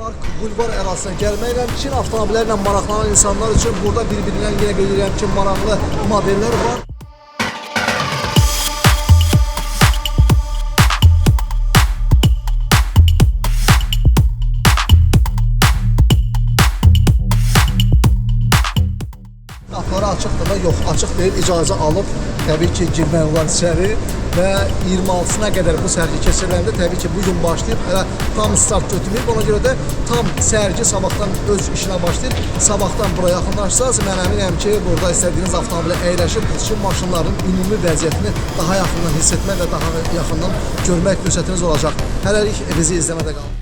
Park bulvar ərazisinə gəlməklə Çin avtomobillərlə maraqlanan insanlar üçün burada bir-birindən yenə qeyd edirəm ki, maraqlı modellər var. Qapıları açıqdır da, yox, açıq deyil, icazə alıb təbii ki, girmək olar içəri və 26-sına qədər bu sərgi keçiriləndə təbii ki, bugün başlayıb, hələ tam start götürməyib, ona görə də tam sərgi sabahdan öz işinə başlayır. Sabahdan buraya yaxınlaşsaz, mən əminəm ki, burada istədiyiniz avtomobilə əyləşib, Çin maşınlarının ümumi vəziyyətini daha yaxından hiss etmək və daha yaxından görmək fürsətiniz olacaq. Hələlik bizi izləmədə qalın.